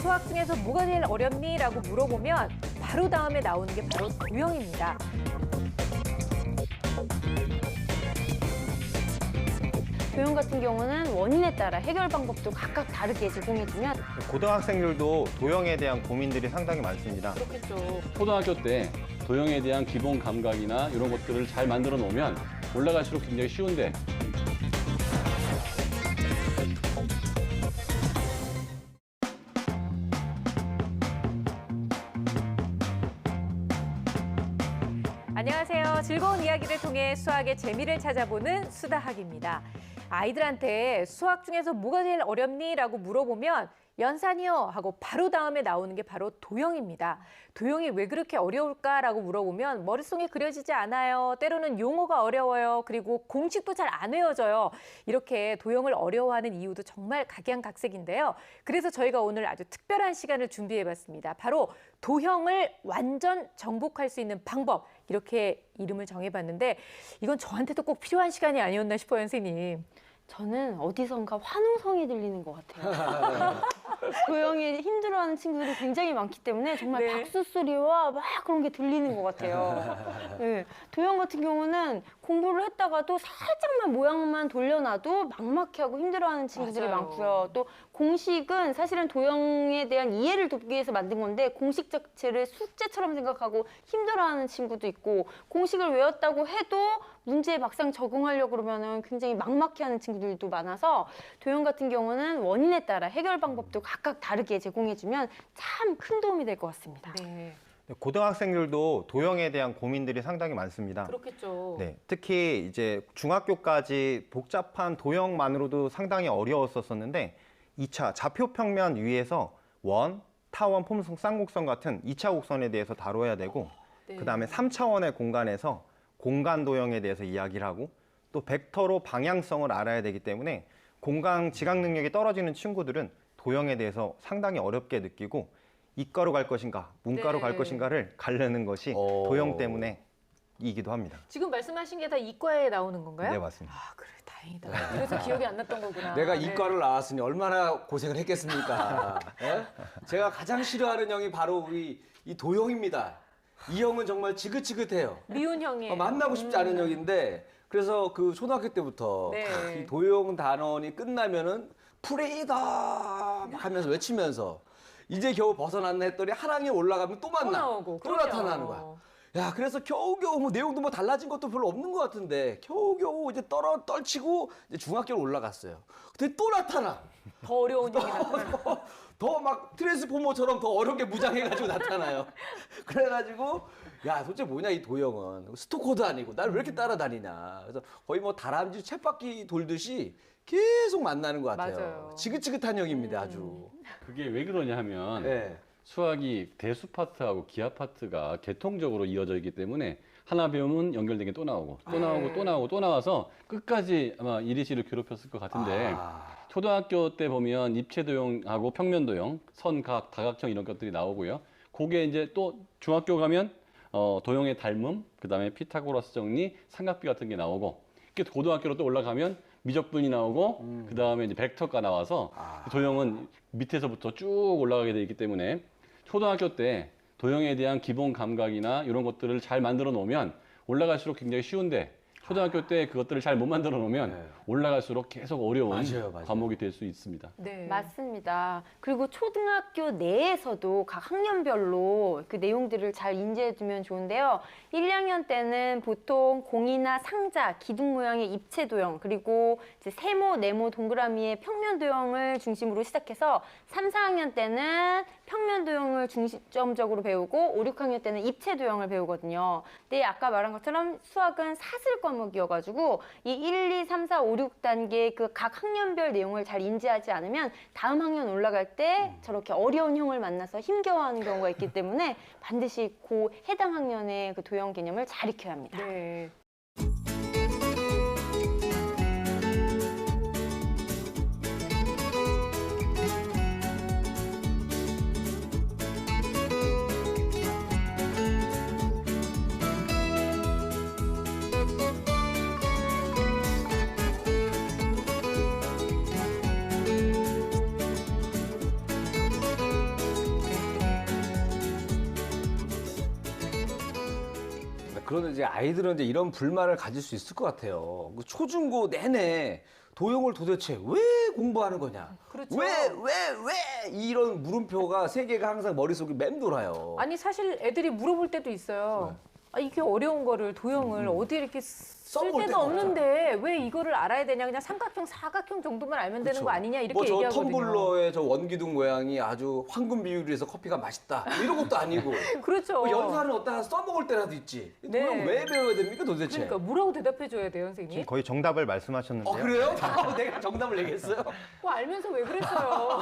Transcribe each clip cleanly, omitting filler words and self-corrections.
수학 중에서 뭐가 제일 어렵니? 라고 물어보면 바로 다음에 나오는 게 바로 도형입니다. 도형 같은 경우는 원인에 따라 해결 방법도 각각 다르게 제공해주면 고등학생들도 도형에 대한 고민들이 상당히 많습니다. 그렇겠죠. 초등학교 때 도형에 대한 기본 감각이나 이런 것들을 잘 만들어 놓으면 올라갈수록 굉장히 쉬운데 안녕하세요. 즐거운 이야기를 통해 수학의 재미를 찾아보는 수다학입니다. 아이들한테 수학 중에서 뭐가 제일 어렵니? 라고 물어보면 연산이요 하고 바로 다음에 나오는 게 바로 도형입니다. 도형이 왜 그렇게 어려울까라고 물어보면 머릿속에 그려지지 않아요. 때로는 용어가 어려워요. 그리고 공식도 잘 안 외워져요. 이렇게 도형을 어려워하는 이유도 정말 각양각색인데요. 그래서 저희가 오늘 아주 특별한 시간을 준비해봤습니다. 바로 도형을 완전 정복할 수 있는 방법, 이렇게 이름을 정해봤는데 이건 저한테도 꼭 필요한 시간이 아니었나 싶어요, 선생님. 저는 어디선가 환호성이 들리는 것 같아요. 도형에 힘들어하는 친구들이 굉장히 많기 때문에 정말 네. 박수 소리와 막 그런 게 들리는 것 같아요. 네. 도형 같은 경우는 공부를 했다가도 살짝만 모양만 돌려놔도 막막해 하고 힘들어하는 친구들이 맞아요. 많고요. 또 공식은 사실은 도형에 대한 이해를 돕기 위해서 만든 건데 공식 자체를 숙제처럼 생각하고 힘들어하는 친구도 있고 공식을 외웠다고 해도 문제에 막상 적응하려고 그러면은 굉장히 막막해하는 친구들도 많아서 도형 같은 경우는 원인에 따라 해결 방법도 각각 다르게 제공해주면 참 큰 도움이 될 것 같습니다. 네, 고등학생들도 도형에 대한 고민들이 상당히 많습니다. 그렇겠죠. 네, 특히 이제 중학교까지 복잡한 도형만으로도 상당히 어려웠었는데 2차 좌표평면 위에서 원, 타원, 폼성, 쌍곡선 같은 2차 곡선에 대해서 다뤄야 되고 네. 그다음에 3차원의 공간에서 공간 도형에 대해서 이야기를 하고 또 벡터로 방향성을 알아야 되기 때문에 공간 지각 능력이 떨어지는 친구들은 도형에 대해서 상당히 어렵게 느끼고 이과로 갈 것인가 문과로 네. 갈 것인가를 가르는 것이 도형 때문에이기도 합니다. 지금 말씀하신 게 다 이과에 나오는 건가요? 네, 맞습니다. 아, 그래, 다행이다. 그래서 기억이 안 났던 거구나. 내가 네. 이과를 나왔으니 얼마나 고생을 했겠습니까? 예? 제가 가장 싫어하는 형이 바로 우리 이 도형입니다. 이 형은 정말 지긋지긋해요. 미운 형이에요. 만나고 싶지 않은 형인데 그래서 그 초등학교 때부터 네. 이 도형 단원이 끝나면은 프레이다 하면서 외치면서 이제 겨우 벗어났나 했더니 하랑에 올라가면 또 만나. 나오고, 또 그럼요. 나타나는 거야. 야, 그래서 겨우겨우 뭐 내용도 뭐 달라진 것도 별로 없는 것 같은데 겨우겨우 이제 떨치고 이제 중학교로 올라갔어요. 근데 또 나타나. 더 어려운 형이 나타나. 더 막 트랜스포머처럼 더 어렵게 무장해가지고 나타나요. 그래가지고 야 도대체 뭐냐 이 도형은 스토커도 아니고 나를 왜 이렇게 따라다니냐. 그래서 거의 뭐 다람쥐 쳇바퀴 돌듯이 계속 만나는 것 같아요. 맞아요. 지긋지긋한 형입니다 아주. 그게 왜 그러냐 하면 네. 수학이 대수 파트하고 기하 파트가 계통적으로 이어져 있기 때문에 하나 배우면 연결된 게 또 나오고 또 나오고 또 나오고 또 나와서 끝까지 아마 이리 씨를 괴롭혔을 것 같은데 초등학교 때 보면 입체도형하고 평면도형, 선각, 다각형 이런 것들이 나오고요. 그게 이제 또 중학교 가면 도형의 닮음, 그다음에 피타고라스 정리, 삼각비 같은 게 나오고 고등학교로 또 올라가면 미적분이 나오고 그다음에 이제 벡터가 나와서 도형은 밑에서부터 쭉 올라가게 돼 있기 때문에 초등학교 때 도형에 대한 기본 감각이나 이런 것들을 잘 만들어 놓으면 올라갈수록 굉장히 쉬운데 초등학교 때 그것들을 잘 못 만들어 놓으면 네. 올라갈수록 계속 어려운 맞아요. 과목이 될 수 있습니다. 네. 맞습니다. 그리고 초등학교 내에서도 각 학년별로 그 내용들을 잘 인지해두면 좋은데요. 1, 2학년 때는 보통 공이나 상자, 기둥 모양의 입체 도형, 그리고 이제 세모, 네모, 동그라미의 평면 도형을 중심으로 시작해서 3, 4학년 때는 평면 도형을 중점적으로 배우고 5, 6학년 때는 입체 도형을 배우거든요. 근데 아까 말한 것처럼 수학은 사슬 과목이어가지고 이 1, 2, 3, 4, 5, 6단계 그 각 학년별 내용을 잘 인지하지 않으면 다음 학년 올라갈 때 저렇게 어려운 형을 만나서 힘겨워하는 경우가 있기 때문에 반드시 그 해당 학년의 그 도형 개념을 잘 익혀야 합니다. 네. 그런데 이제 아이들은 이제 이런 불만을 가질 수 있을 것 같아요. 그 초중고 내내 도형을 도대체 왜 공부하는 거냐? 그렇죠. 왜 이런 물음표가 세 개가 항상 머릿속에 맴돌아요. 아니 사실 애들이 물어볼 때도 있어요. 아, 이게 어려운 거를 도형을 어디 이렇게 쓸 써볼 데도 데가 없는데 왜 이거를 알아야 되냐? 그냥 삼각형, 사각형 정도만 알면 되는 거 아니냐? 이렇게 뭐저 얘기하거든요. 텀블러의 저 원기둥 모양이 아주 황금 비율이라서 커피가 맛있다. 뭐 이런 것도 아니고. 그렇죠. 뭐 연산은 어디다 써먹을 때라도 있지. 네. 도형 왜 배워야 됩니까 도대체? 그러니까 뭐라고 대답해 줘야 돼요, 선생님? 거의 정답을 말씀하셨는데요. 그래요? 내가 정답을 얘기했어요? 뭐 알면서 왜 그랬어요?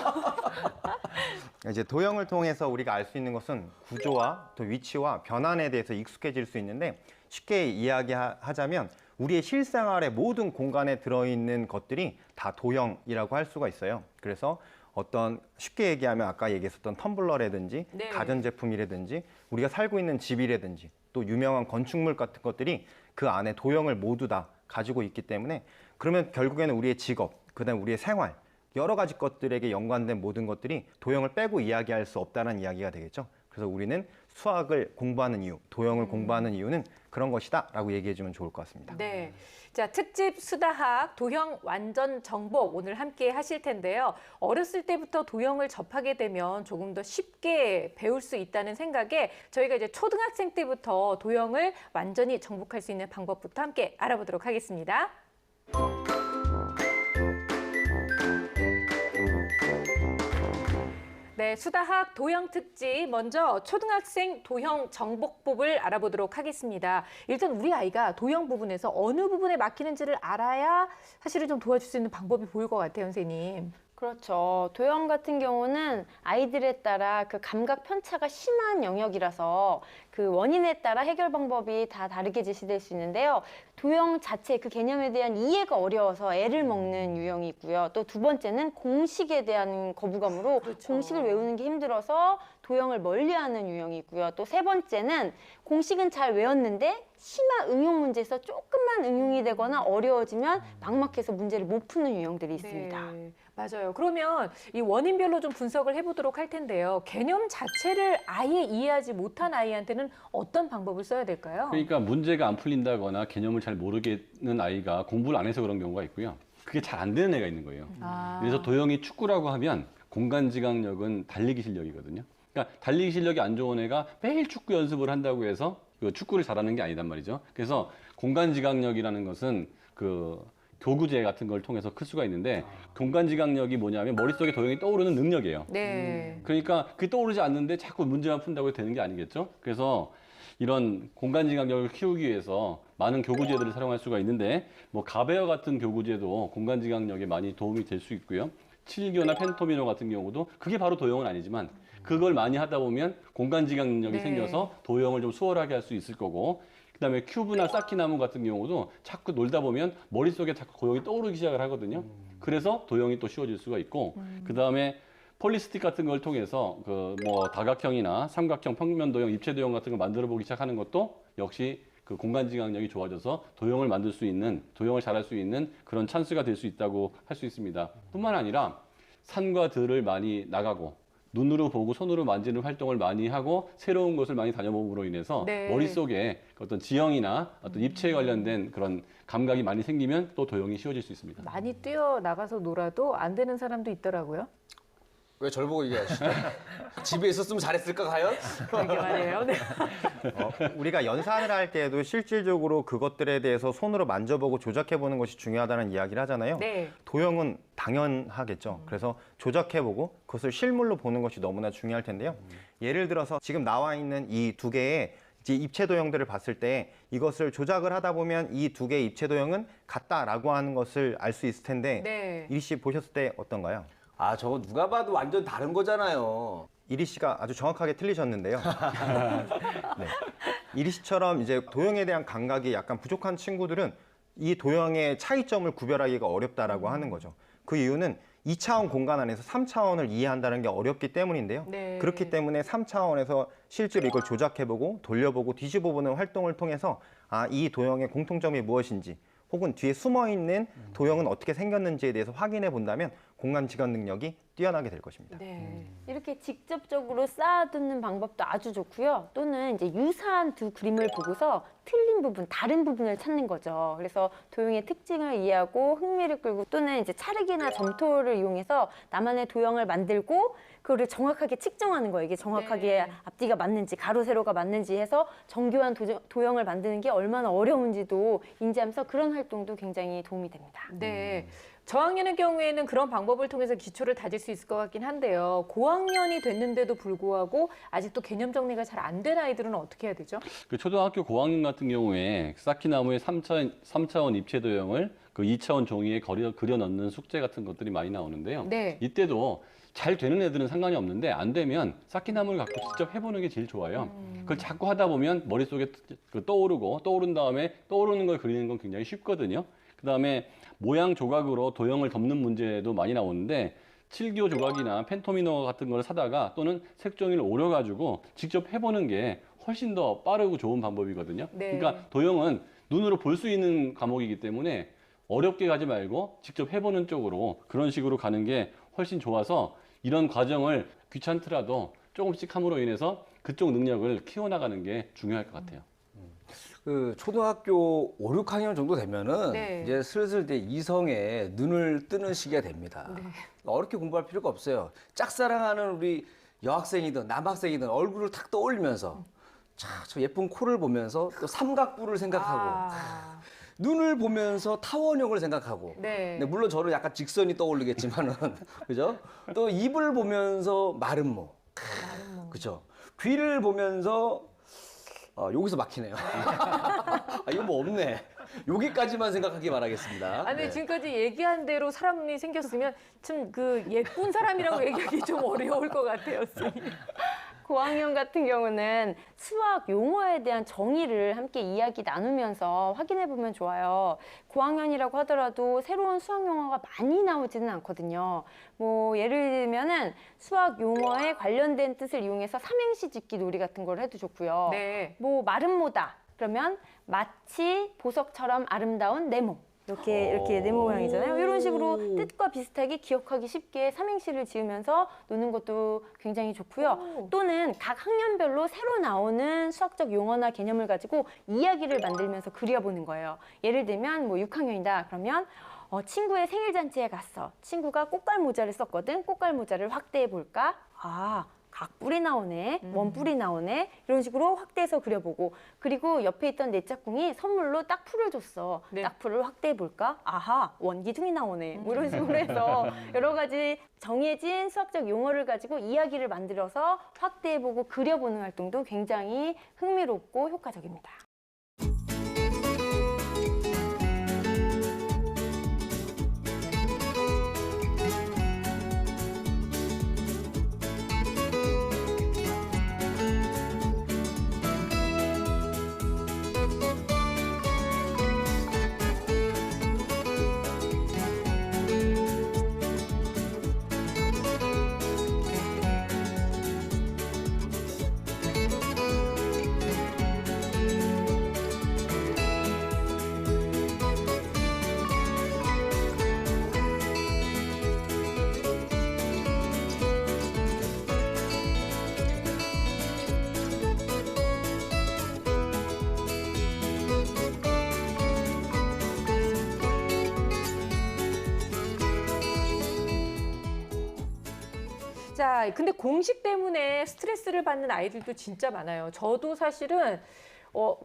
이제 도형을 통해서 우리가 알 수 있는 것은 구조와 또 위치와 변환에 대해서 익숙해질 수 있는데 쉽게 이야기하자면 우리의 실생활의 모든 공간에 들어있는 것들이 다 도형이라고 할 수가 있어요. 그래서 어떤 쉽게 얘기하면 아까 얘기했었던 텀블러라든지 네. 가전제품이라든지 우리가 살고 있는 집이라든지 또 유명한 건축물 같은 것들이 그 안에 도형을 모두 다 가지고 있기 때문에 그러면 결국에는 우리의 직업, 그다음에 우리의 생활 여러 가지 것들에게 연관된 모든 것들이 도형을 빼고 이야기할 수 없다는 이야기가 되겠죠. 그래서 우리는 수학을 공부하는 이유, 도형을 공부하는 이유는 그런 것이다 라고 얘기해 주면 좋을 것 같습니다. 네. 자, 특집 수다학 도형 완전 정복 오늘 함께 하실 텐데요. 어렸을 때부터 도형을 접하게 되면 조금 더 쉽게 배울 수 있다는 생각에 저희가 이제 초등학생 때부터 도형을 완전히 정복할 수 있는 방법부터 함께 알아보도록 하겠습니다. 네, 수다학 도형 특집 먼저 초등학생 도형 정복법을 알아보도록 하겠습니다. 일단 우리 아이가 도형 부분에서 어느 부분에 막히는지를 알아야 사실은 좀 도와줄 수 있는 방법이 보일 것 같아요, 선생님. 그렇죠. 도형 같은 경우는 아이들에 따라 그 감각 편차가 심한 영역이라서 그 원인에 따라 해결 방법이 다 다르게 제시될 수 있는데요. 도형 자체 그 개념에 대한 이해가 어려워서 애를 먹는 유형이 있고요. 또 두 번째는 공식에 대한 거부감으로 그렇죠. 공식을 외우는 게 힘들어서 도형을 멀리하는 유형이 있고요. 또 세 번째는 공식은 잘 외웠는데 심한 응용 문제에서 조금만 응용이 되거나 어려워지면 막막해서 문제를 못 푸는 유형들이 있습니다. 네, 맞아요. 그러면 이 원인별로 좀 분석을 해보도록 할 텐데요. 개념 자체를 아예 이해하지 못한 아이한테는 어떤 방법을 써야 될까요? 그러니까 문제가 안 풀린다거나 개념을 잘 모르겠는 아이가 공부를 안 해서 그런 경우가 있고요. 그게 잘 안 되는 애가 있는 거예요. 아. 그래서 도형이 축구라고 하면 공간지각력은 달리기 실력이거든요. 그러니까 달리기 실력이 안 좋은 애가 매일 축구 연습을 한다고 해서 그 축구를 잘하는 게 아니단 말이죠. 그래서 공간지각력이라는 것은 그 교구제 같은 걸 통해서 클 수가 있는데 공간지각력이 뭐냐면 머릿속에 도형이 떠오르는 능력이에요. 네. 그러니까 그게 떠오르지 않는데 자꾸 문제만 푼다고 해도 되는 게 아니겠죠. 그래서 이런 공간지각력을 키우기 위해서 많은 교구제들을 사용할 수가 있는데 뭐 가베어 같은 교구제도 공간지각력에 많이 도움이 될 수 있고요. 칠교나 펜토미노 같은 경우도 그게 바로 도형은 아니지만 그걸 많이 하다 보면 공간지각 능력이 네. 생겨서 도형을 좀 수월하게 할 수 있을 거고 그다음에 큐브나 쌓기나무 같은 경우도 자꾸 놀다 보면 머릿속에 자꾸 도형이 떠오르기 시작을 하거든요. 그래서 도형이 또 쉬워질 수가 있고 그다음에 폴리스틱 같은 걸 통해서 그 뭐 다각형이나 삼각형, 평면 도형, 입체 도형 같은 걸 만들어 보기 시작하는 것도 역시 그 공간지각력이 좋아져서 도형을 만들 수 있는, 도형을 잘할 수 있는 그런 찬스가 될 수 있다고 할 수 있습니다. 뿐만 아니라 산과 들을 많이 나가고 눈으로 보고 손으로 만지는 활동을 많이 하고 새로운 곳을 많이 다녀봄으로 인해서 네. 머릿속에 어떤 지형이나 어떤 입체에 관련된 그런 감각이 많이 생기면 또 도형이 쉬워질 수 있습니다. 많이 뛰어나가서 놀아도 안 되는 사람도 있더라고요. 왜 절 보고 얘기하시죠? 집에 있었으면 잘했을까 과연? 그러게 말이에요. 네. 우리가 연산을 할 때에도 실질적으로 그것들에 대해서 손으로 만져보고 조작해보는 것이 중요하다는 이야기를 하잖아요. 네. 도형은 당연하겠죠. 그래서 조작해보고 그것을 실물로 보는 것이 너무나 중요할 텐데요. 예를 들어서 지금 나와 있는 이 두 개의 이제 입체 도형들을 봤을 때 이것을 조작을 하다 보면 이 두 개의 입체 도형은 같다라고 하는 것을 알 수 있을 텐데 네. 이리 씨 보셨을 때 어떤가요? 아 저거 누가 봐도 완전 다른 거잖아요. 이리 씨가 아주 정확하게 틀리셨는데요. 네. 이리 씨처럼 이제 도형에 대한 감각이 약간 부족한 친구들은 이 도형의 차이점을 구별하기가 어렵다라고 하는 거죠. 그 이유는 2차원 공간 안에서 3차원을 이해한다는 게 어렵기 때문인데요. 네. 그렇기 때문에 3차원에서 실제로 이걸 조작해보고 돌려보고 뒤집어보는 활동을 통해서 아, 이 도형의 공통점이 무엇인지 혹은 뒤에 숨어있는 도형은 어떻게 생겼는지에 대해서 확인해 본다면 공간 지각 능력이 뛰어나게 될 것입니다. 네. 이렇게 직접적으로 쌓아두는 방법도 아주 좋고요. 또는 이제 유사한 두 그림을 보고서 틀린 부분, 다른 부분을 찾는 거죠. 그래서 도형의 특징을 이해하고 흥미를 끌고 또는 이제 찰흙이나 점토를 이용해서 나만의 도형을 만들고 그거를 정확하게 측정하는 거예요. 이게 정확하게 네. 앞뒤가 맞는지 가로 세로가 맞는지 해서 정교한 도형을 만드는 게 얼마나 어려운지도 인지하면서 그런 활동도 굉장히 도움이 됩니다. 네. 저학년의 경우에는 그런 방법을 통해서 기초를 다질 수 있을 것 같긴 한데요. 고학년이 됐는데도 불구하고 아직도 개념 정리가 잘 안 된 아이들은 어떻게 해야 되죠? 그 초등학교 고학년 같은 경우에 쌓기나무의 3차원 입체 도형을 그 2차원 종이에 그려 넣는 숙제 같은 것들이 많이 나오는데요. 네. 이때도 잘 되는 애들은 상관이 없는데 안 되면 쌓기나무를 갖고 직접 해보는 게 제일 좋아요. 그걸 자꾸 하다 보면 머릿속에 떠오르고 떠오른 다음에 떠오르는 걸 그리는 건 굉장히 쉽거든요. 그다음에 모양 조각으로 도형을 덮는 문제도 많이 나오는데 칠교 조각이나 펜토미너 같은 걸 사다가 또는 색종이를 오려가지고 직접 해보는 게 훨씬 더 빠르고 좋은 방법이거든요. 네. 그러니까 도형은 눈으로 볼 수 있는 과목이기 때문에 어렵게 가지 말고 직접 해보는 쪽으로 그런 식으로 가는 게 훨씬 좋아서 이런 과정을 귀찮더라도 조금씩 함으로 인해서 그쪽 능력을 키워나가는 게 중요할 것 같아요. 그 초등학교 5, 6학년 정도 되면은 네. 이제 슬슬 이제 이성에 눈을 뜨는 시기가 됩니다. 네. 어렵게 공부할 필요가 없어요. 짝사랑하는 우리 여학생이든 남학생이든 얼굴을 탁 떠올리면서 자, 저 예쁜 코를 보면서 또 삼각부를 생각하고 아, 눈을 보면서 타원형을 생각하고 네. 근데 물론 저는 약간 직선이 떠오르겠지만은 그죠? 또 입을 보면서 마른 모, 그죠? 귀를 보면서 여기서 막히네요. 이거 뭐 없네. 여기까지만 생각하기 바라겠습니다. 아니 네. 지금까지 얘기한 대로 사람이 생겼으면 참 그 예쁜 사람이라고 얘기하기 좀 어려울 것 같아요, 선생님. 고학년 같은 경우는 수학 용어에 대한 정의를 함께 이야기 나누면서 확인해 보면 좋아요. 고학년이라고 하더라도 새로운 수학 용어가 많이 나오지는 않거든요. 뭐 예를 들면은 수학 용어에 관련된 뜻을 이용해서 삼행시 짓기 놀이 같은 걸 해도 좋고요. 네. 뭐 마름모다 그러면 마치 보석처럼 아름다운 네모. 이렇게 네모 모양이잖아요. 이런 식으로 뜻과 비슷하게 기억하기 쉽게 삼행시를 지으면서 노는 것도 굉장히 좋고요. 또는 각 학년별로 새로 나오는 수학적 용어나 개념을 가지고 이야기를 만들면서 그려보는 거예요. 예를 들면 뭐 6학년이다 그러면 친구의 생일 잔치에 갔어. 친구가 꽃갈 모자를 썼거든. 꽃갈 모자를 확대해 볼까? 각뿔이 나오네, 원뿔이 나오네 이런 식으로 확대해서 그려보고 그리고 옆에 있던 내 짝꿍이 선물로 딱풀을 줬어. 네. 딱풀을 확대해 볼까? 원기둥이 나오네. 뭐 이런 식으로 해서 여러 가지 정해진 수학적 용어를 가지고 이야기를 만들어서 확대해보고 그려보는 활동도 굉장히 흥미롭고 효과적입니다. 자, 근데 공식 때문에 스트레스를 받는 아이들도 진짜 많아요. 저도 사실은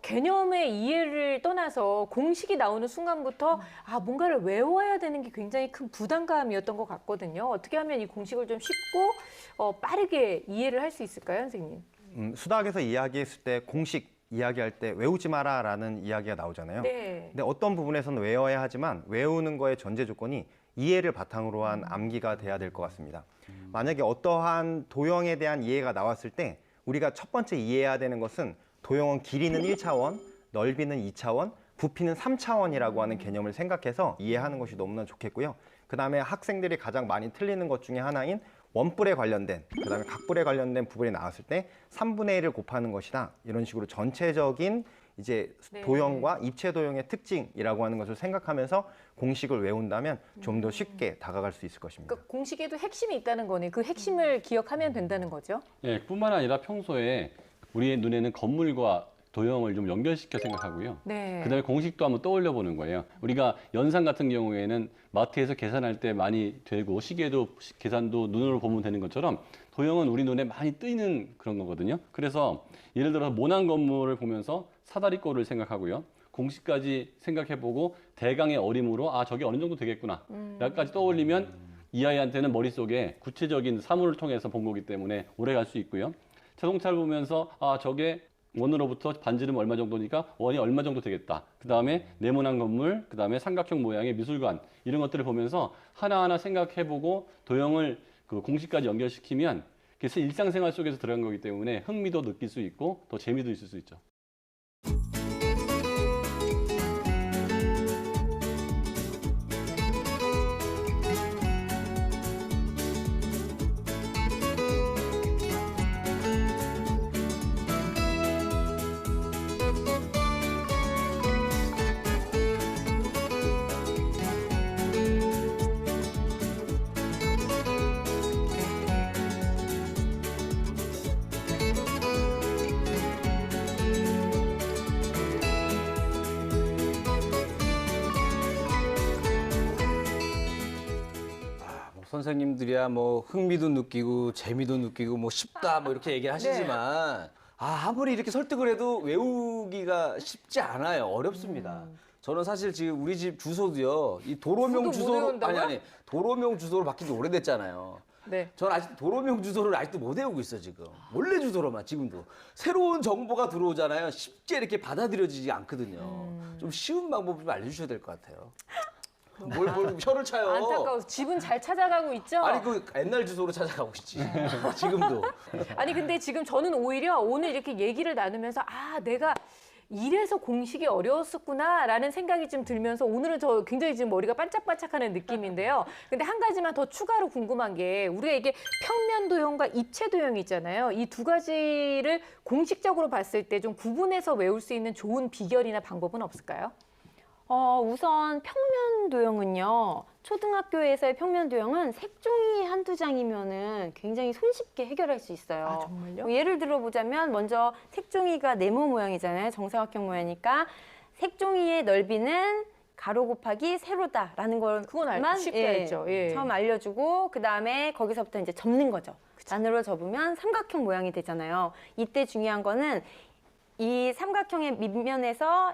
개념의 이해를 떠나서 공식이 나오는 순간부터 뭔가를 외워야 되는 게 굉장히 큰 부담감이었던 것 같거든요. 어떻게 하면 이 공식을 좀 쉽고 빠르게 이해를 할 수 있을까요, 선생님? 수학에서 이야기했을 때 공식 이야기할 때 외우지 마라라는 이야기가 나오잖아요. 네. 근데 어떤 부분에서는 외워야 하지만 외우는 거의 전제 조건이 이해를 바탕으로 한 암기가 돼야 될 것 같습니다. 만약에 어떠한 도형에 대한 이해가 나왔을 때 우리가 첫 번째 이해해야 되는 것은 도형은 길이는 1차원, 넓이는 2차원, 부피는 3차원이라고 하는 개념을 생각해서 이해하는 것이 너무나 좋겠고요. 그 다음에 학생들이 가장 많이 틀리는 것 중에 하나인 원뿔에 관련된, 그 다음에 각뿔에 관련된 부분이 나왔을 때 3분의 1을 곱하는 것이다. 이런 식으로 전체적인 이제 네. 도형과 입체 도형의 특징이라고 하는 것을 생각하면서 공식을 외운다면 좀 더 쉽게 다가갈 수 있을 것입니다. 그러니까 공식에도 핵심이 있다는 거네. 그 핵심을 기억하면 된다는 거죠. 예, 뿐만 아니라 평소에 우리의 눈에는 건물과 도형을 좀 연결시켜 생각하고요. 네. 그다음에 공식도 한번 떠올려 보는 거예요. 우리가 연산 같은 경우에는 마트에서 계산할 때 많이 되고 시계도 계산도 눈으로 보면 되는 것처럼 도형은 우리 눈에 많이 뜨이는 그런 거거든요. 그래서 예를 들어서 모난 건물을 보면서 사다리꼴을 생각하고요. 공식까지 생각해보고 대강의 어림으로 아 저게 어느 정도 되겠구나 라까지 떠올리면 이 아이한테는 머릿속에 구체적인 사물을 통해서 본 거기 때문에 오래 갈 수 있고요. 자동차를 보면서 아 저게 원으로부터 반지름 얼마 정도니까 원이 얼마 정도 되겠다. 그 다음에 네모난 건물, 그 다음에 삼각형 모양의 미술관 이런 것들을 보면서 하나하나 생각해보고 도형을 그 공식까지 연결시키면 그래서 일상생활 속에서 들어간 거기 때문에 흥미도 느낄 수 있고 더 재미도 있을 수 있죠. 선생님들이야 뭐 흥미도 느끼고 재미도 느끼고 뭐 쉽다 뭐 이렇게 얘기를 하시지만 아무리 이렇게 설득을 해도 외우기가 쉽지 않아요. 어렵습니다. 저는 사실 지금 우리 집 주소도요. 이 도로명 주소도 못 주소로 외운다고요? 아니 도로명 주소로 바뀐 지 오래됐잖아요. 네. 저는 아직 도로명 주소를 아직도 못 외우고 있어 지금. 원래 주소로만 지금도. 새로운 정보가 들어오잖아요. 쉽게 이렇게 받아들여지지 않거든요. 좀 쉬운 방법 좀 알려주셔야 될 것 같아요. 뭘 혀를 차요. 안타까워서 집은 잘 찾아가고 있죠? 아니 그 옛날 주소로 찾아가고 있지. 지금도. 아니 근데 지금 저는 오히려 오늘 이렇게 얘기를 나누면서 아 내가 이래서 공식이 어려웠었구나라는 생각이 좀 들면서 오늘은 저 굉장히 지금 머리가 반짝반짝하는 느낌인데요. 근데 한 가지만 더 추가로 궁금한 게 우리가 이게 평면 도형과 입체 도형이 있잖아요. 이 두 가지를 공식적으로 봤을 때 좀 구분해서 외울 수 있는 좋은 비결이나 방법은 없을까요? 우선 평면 도형은요. 초등학교에서의 평면 도형은 색종이 한두 장이면은 굉장히 손쉽게 해결할 수 있어요. 아, 정말요? 예를 들어보자면 먼저 색종이가 네모 모양이잖아요. 정사각형 모양이니까 색종이의 넓이는 가로 곱하기 세로다라는 그건 쉽게 알죠. 예. 처음 알려주고 그다음에 거기서부터 이제 접는 거죠. 안으로 접으면 삼각형 모양이 되잖아요. 이때 중요한 거는 이 삼각형의 밑면에서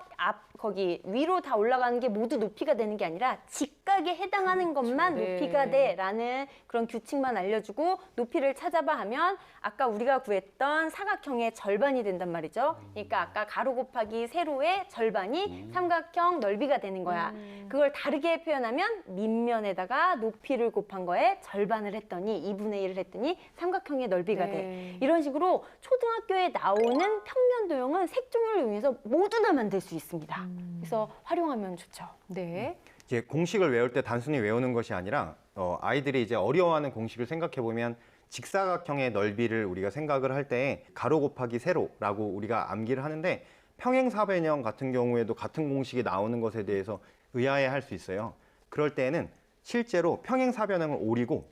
거기 위로 다 올라가는 게 모두 높이가 되는 게 아니라 직각에 해당하는 것만 네. 높이가 돼라는 그런 규칙만 알려주고 높이를 찾아봐 하면 아까 우리가 구했던 사각형의 절반이 된단 말이죠. 그러니까 아까 가로 곱하기 세로의 절반이 삼각형 넓이가 되는 거야. 그걸 다르게 표현하면 밑면에다가 높이를 곱한 거에 절반을 했더니 2분의 1을 했더니 삼각형의 넓이가 네. 돼. 이런 식으로 초등학교에 나오는 평면 도형은 색종이를 이용해서 모두나 만들 수 있습니다. 그래서 활용하면 좋죠. 네. 이제 공식을 외울 때 단순히 외우는 것이 아니라 아이들이 이제 어려워하는 공식을 생각해 보면 직사각형의 넓이를 우리가 생각을 할 때 가로 곱하기 세로라고 우리가 암기를 하는데 평행사변형 같은 경우에도 같은 공식이 나오는 것에 대해서 의아해할 수 있어요. 그럴 때에는 실제로 평행사변형을 오리고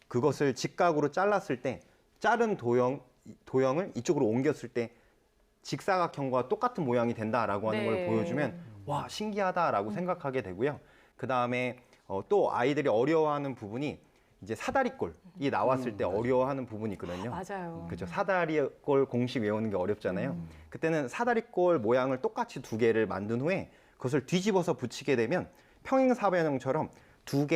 그것을 직각으로 잘랐을 때 자른 도형을 이쪽으로 옮겼을 때 직사각형과 똑같은 모양이 된다라고 하는 네. 걸 보여주면 와 신기하다라고 생각하게 되고요. 그 다음에 또 아이들이 어려워하는 부분이 이제 사다리꼴이 나왔을 때 어려워하는 부분이 있거든요. 맞아요. 그렇죠. 사다리꼴 공식 외우는 게 어렵잖아요. 그때는 사다리꼴 모양을 똑같이 두 개를 만든 후에 그것을 뒤집어서 붙이게 되면 평행사변형처럼 두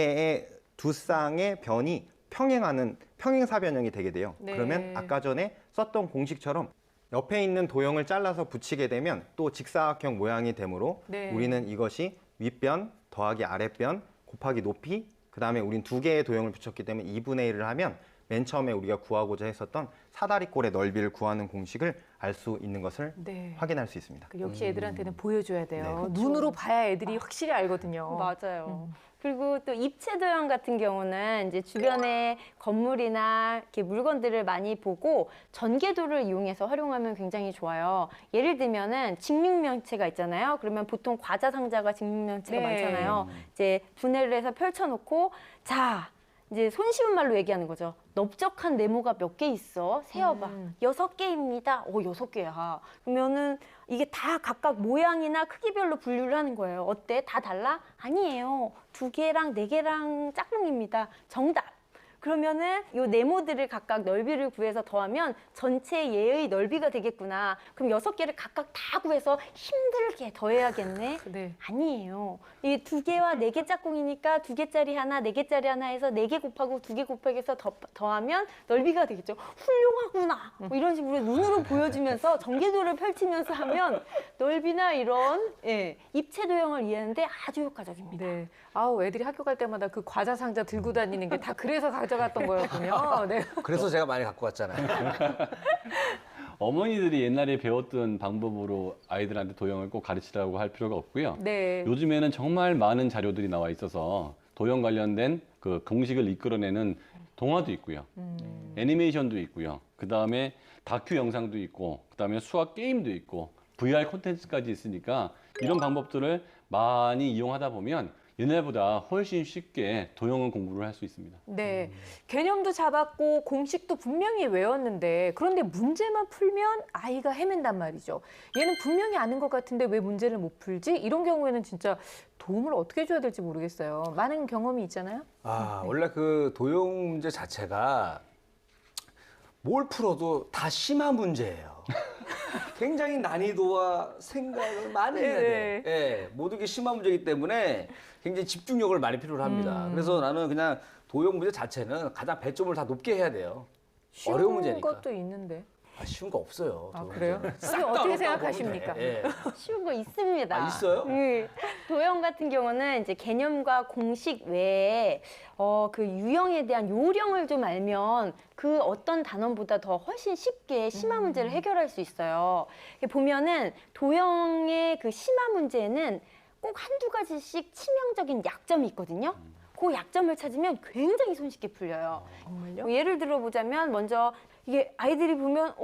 쌍의 변이 평행하는 평행사변형이 되게 돼요. 네. 그러면 아까 전에 썼던 공식처럼 옆에 있는 도형을 잘라서 붙이게 되면 또 직사각형 모양이 되므로 네. 우리는 이것이 윗변 더하기 아랫변 곱하기 높이 그 다음에 우린 두 개의 도형을 붙였기 때문에 2분의 1을 하면 맨 처음에 우리가 구하고자 했었던 사다리꼴의 넓이를 구하는 공식을 알 수 있는 것을 네. 확인할 수 있습니다. 역시 애들한테는 보여줘야 돼요. 네. 눈으로 봐야 애들이 확실히 알거든요. 맞아요. 그리고 또 입체 도형 같은 경우는 이제 주변에 건물이나 이렇게 물건들을 많이 보고 전개도를 이용해서 활용하면 굉장히 좋아요. 예를 들면은 직육면체가 있잖아요. 그러면 보통 과자 상자가 직육면체가 네. 많잖아요. 이제 분해를 해서 펼쳐놓고 자 이제 손쉬운 말로 얘기하는 거죠. 넓적한 네모가 몇 개 있어? 세어봐. 6개입니다. 6개야. 그러면은 이게 다 각각 모양이나 크기별로 분류를 하는 거예요. 어때? 다 달라? 아니에요. 2개랑 4개랑 짝꿍입니다. 정답. 그러면은 요 네모들을 각각 넓이를 구해서 더하면 전체 얘의 넓이가 되겠구나. 그럼 6개를 각각 다 구해서 힘들게 더해야겠네. 네. 아니에요. 이 2개와 4개 짝꿍이니까 2개짜리 하나, 4개짜리 하나 해서 4개 곱하고 2개 곱하기해서 더하면 넓이가 되겠죠. 훌륭하구나. 뭐 이런 식으로 눈으로 보여주면서 전개도를 펼치면서 하면 넓이나 이런 입체 도형을 이해하는데 아주 효과적입니다. 네. 아우, 애들이 학교 갈 때마다 그 과자 상자 들고 다니는 게 다 그래서 가져갔던 거였군요. 네. 그래서 제가 많이 갖고 왔잖아요. 어머니들이 옛날에 배웠던 방법으로 아이들한테 도형을 꼭 가르치라고 할 필요가 없고요. 네. 요즘에는 정말 많은 자료들이 나와 있어서 도형 관련된 그 공식을 이끌어내는 동화도 있고요. 애니메이션도 있고요. 그다음에 다큐 영상도 있고, 그다음에 수학 게임도 있고, VR 콘텐츠까지 있으니까 이런 방법들을 많이 이용하다 보면 옛날보다 훨씬 쉽게 도형은 공부를 할 수 있습니다. 네. 개념도 잡았고 공식도 분명히 외웠는데 그런데 문제만 풀면 아이가 헤맨단 말이죠. 얘는 분명히 아는 것 같은데 왜 문제를 못 풀지? 이런 경우에는 진짜 도움을 어떻게 줘야 될지 모르겠어요. 많은 경험이 있잖아요. 원래 그 도형 문제 자체가 뭘 풀어도 다 심한 문제예요. 굉장히 난이도와 생각을 많이 해야 돼. 예, 모든 게 심한 문제이기 때문에 굉장히 집중력을 많이 필요로 합니다. 그래서 나는 그냥 도형 문제 자체는 가장 배점을 다 높게 해야 돼요. 쉬운 어려운 문제니까. 것도 있는데. 쉬운 거 없어요. 아, 도형 그래요? 문제는. 선생님 싹다 어떻게 어렵다고 생각하십니까? 보면 돼. 예. 쉬운 거 있습니다. 아, 있어요? 네. 도형 같은 경우는 이제 개념과 공식 외에 그 유형에 대한 요령을 좀 알면 그 어떤 단원보다 더 훨씬 쉽게 심화 문제를 해결할 수 있어요. 보면은 도형의 그 심화 문제는 꼭 한두 가지씩 치명적인 약점이 있거든요. 그 약점을 찾으면 굉장히 손쉽게 풀려요. 정말요? 예를 들어보자면 먼저 이게 아이들이 보면